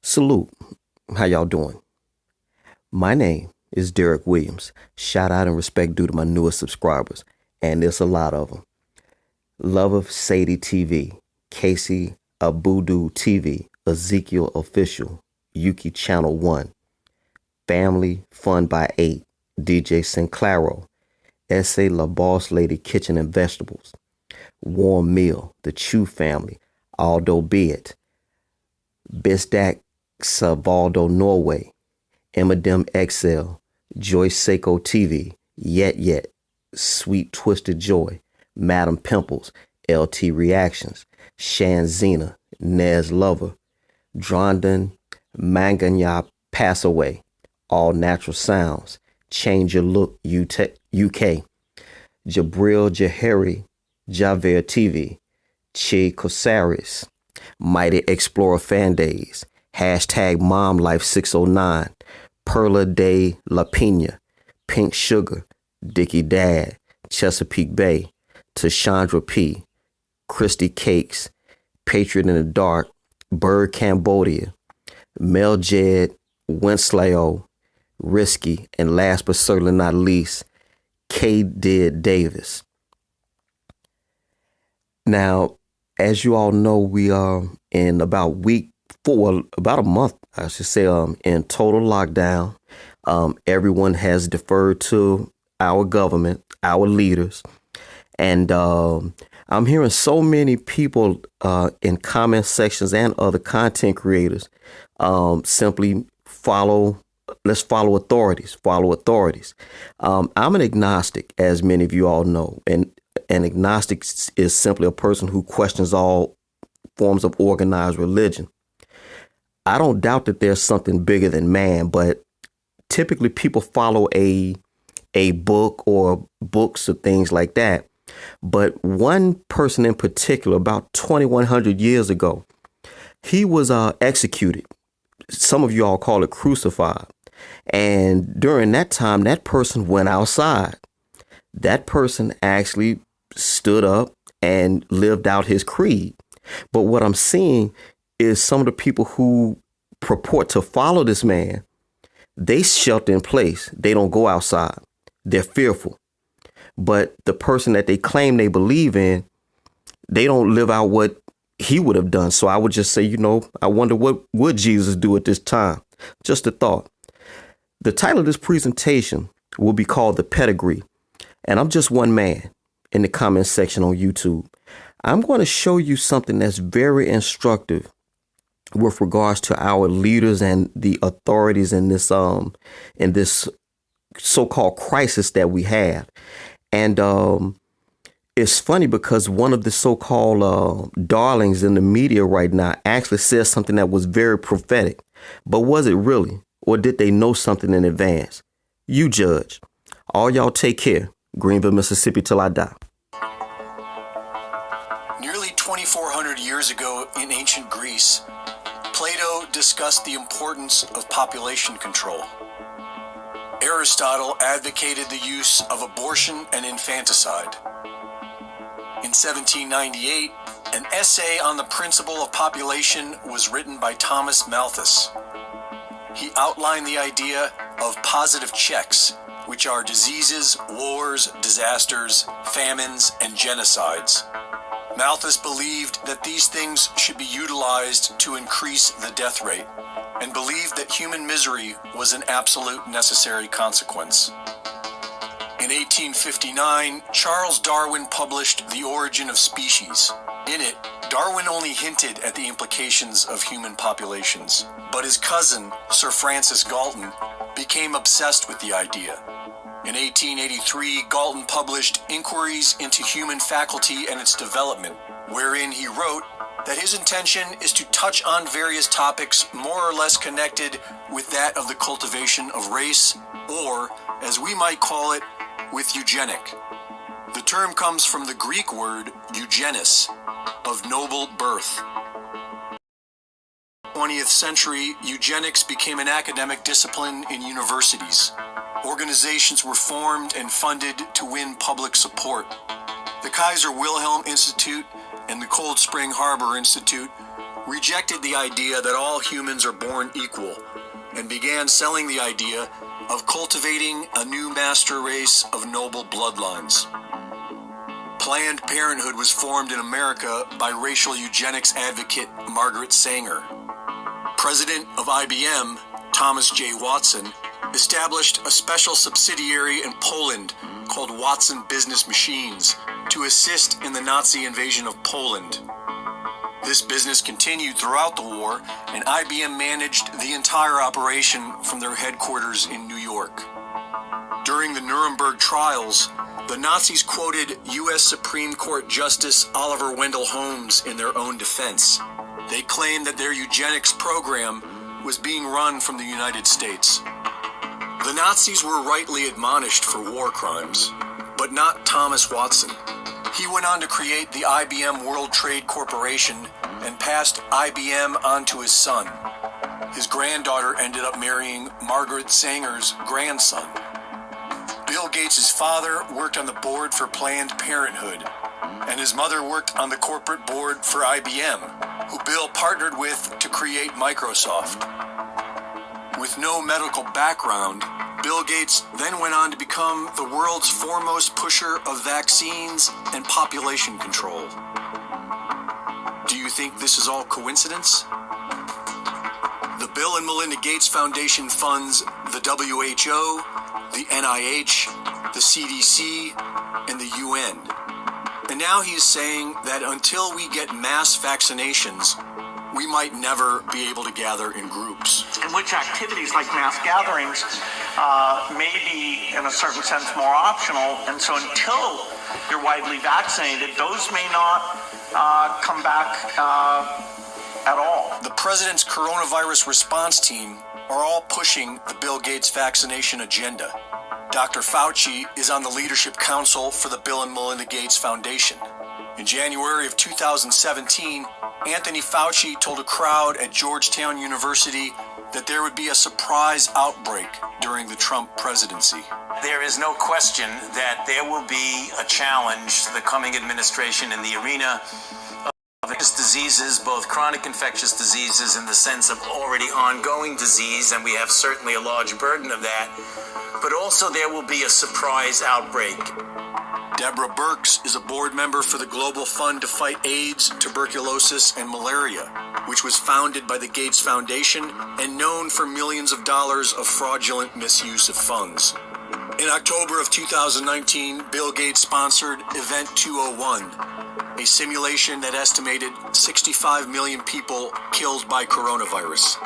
Salute. How y'all doing? My name is DerrickCWilliams. Shout out and respect due to my newest subscribers, and there's a lot of them. Love of Sadie TV, Casey Abudu TV, Ezekiel Official, Yuki Channel 1, Family Fun by 8, DJ Sinclairo, S.A. La Boss Lady Kitchen and Vegetables, Warm Meal, The Chew Family, Aldo Beat, Bisdak Savaldo Norway, Eminem XL, Joyce Seiko TV, Yet, Sweet Twisted Joy, Madam Pimples, LT Reactions, Shanzina, Nez Lover, Drondon Manganya Pass Away, All Natural Sounds, Change Your Look UK, Jabril Jahari, Javert TV, Che Cosaris, Mighty Explorer Fan Days, Hashtag Mom Life 609, Perla de La Pina, Pink Sugar, Dickie Dad, Chesapeake Bay, Tashandra P, Christy Cakes, Patriot in the Dark, Bird Cambodia, Mel Jed, Winslow, Risky, and last but certainly not least, K. Did Davis. Now, as you all know, we are in about week 4, about a month, I should say, in total lockdown. Everyone has deferred to our government, our leaders. And I'm hearing so many people in comment sections and other content creators simply let's follow authorities. I'm an agnostic, as many of you all know. And an agnostic is simply a person who questions all forms of organized religion. I don't doubt that there's something bigger than man, but typically people follow a book or books or things like that. But one person in particular, about 2,100 years ago, he was executed. Some of you all call it crucified. And during that time, that person went outside. That person actually stood up and lived out his creed. But what I'm seeing is some of the people who purport to follow this man, they shelter in place. They don't go outside. They're fearful. But the person that they claim they believe in, they don't live out what he would have done. So I would just say, I wonder what would Jesus do at this time? Just a thought. The title of this presentation will be called The Pedigree. And I'm just one man in the comment section on YouTube. I'm going to show you something that's very instructive with regards to our leaders and the authorities in this so-called crisis that we have. And it's funny because one of the so-called darlings in the media right now actually says something that was very prophetic. But was it really? Or did they know something in advance? You judge. All y'all take care. Greenville, Mississippi till I die. Nearly 2,400 years ago in ancient Greece, Plato discussed the importance of population control. Aristotle advocated the use of abortion and infanticide. In 1798, an essay on the principle of population was written by Thomas Malthus. He outlined the idea of positive checks, which are diseases, wars, disasters, famines, and genocides. Malthus believed that these things should be utilized to increase the death rate, and believed that human misery was an absolute necessary consequence. In 1859, Charles Darwin published The Origin of Species. In it, Darwin only hinted at the implications of human populations, but his cousin, Sir Francis Galton, became obsessed with the idea. In 1883, Galton published Inquiries into Human Faculty and Its Development, wherein he wrote that his intention is to touch on various topics more or less connected with that of the cultivation of race, or, as we might call it, with eugenic. The term comes from the Greek word eugenis, of noble birth. 20th century, eugenics became an academic discipline in universities. Organizations were formed and funded to win public support. The Kaiser Wilhelm Institute and the Cold Spring Harbor Institute rejected the idea that all humans are born equal and began selling the idea of cultivating a new master race of noble bloodlines. Planned Parenthood was formed in America by racial eugenics advocate Margaret Sanger. President of IBM, Thomas J. Watson, established a special subsidiary in Poland called Watson Business Machines to assist in the Nazi invasion of Poland. This business continued throughout the war, and IBM managed the entire operation from their headquarters in New York. During the Nuremberg trials, the Nazis quoted U.S. Supreme Court Justice Oliver Wendell Holmes in their own defense. They claimed that their eugenics program was being run from the United States. The Nazis were rightly admonished for war crimes, but not Thomas Watson. He went on to create the IBM World Trade Corporation and passed IBM on to his son. His granddaughter ended up marrying Margaret Sanger's grandson. Bill Gates' father worked on the board for Planned Parenthood, and his mother worked on the corporate board for IBM, who Bill partnered with to create Microsoft. With no medical background, Bill Gates then went on to become the world's foremost pusher of vaccines and population control. Do you think this is all coincidence? The Bill and Melinda Gates Foundation funds the WHO, the NIH, the CDC, and the UN. And now he is saying that until we get mass vaccinations, we might never be able to gather in groups. In which activities like mass gatherings may be, in a certain sense, more optional. And so until you're widely vaccinated, those may not come back at all. The president's coronavirus response team are all pushing the Bill Gates vaccination agenda. Dr. Fauci is on the Leadership Council for the Bill and Melinda Gates Foundation. In January of 2017, Anthony Fauci told a crowd at Georgetown University that there would be a surprise outbreak during the Trump presidency. There is no question that there will be a challenge to the coming administration in the arena of infectious diseases, both chronic infectious diseases in the sense of already ongoing disease, and we have certainly a large burden of that, but also there will be a surprise outbreak. Deborah Birx is a board member for the Global Fund to Fight AIDS, Tuberculosis, and Malaria, which was founded by the Gates Foundation and known for millions of dollars of fraudulent misuse of funds. In October of 2019, Bill Gates sponsored Event 201, a simulation that estimated 65 million people killed by coronavirus.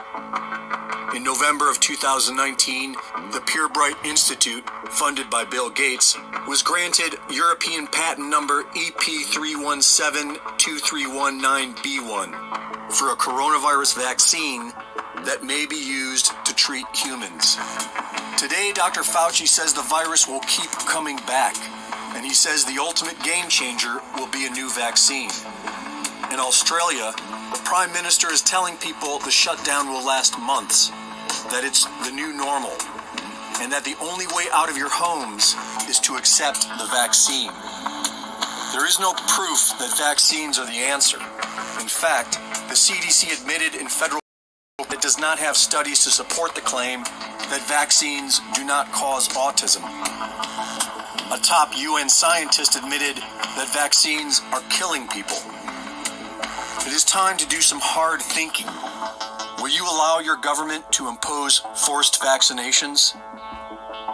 In November of 2019, the Purebright Institute, funded by Bill Gates, was granted European patent number EP3172319B1 for a coronavirus vaccine that may be used to treat humans. Today, Dr. Fauci says the virus will keep coming back, and he says the ultimate game changer will be a new vaccine. In Australia, the Prime Minister is telling people the shutdown will last months, that it's the new normal, and that the only way out of your homes is to accept the vaccine. There is no proof that vaccines are the answer. In fact, the CDC admitted in federal court that it does not have studies to support the claim that vaccines do not cause autism. A top UN scientist admitted that vaccines are killing people. It is time to do some hard thinking. Will you allow your government to impose forced vaccinations?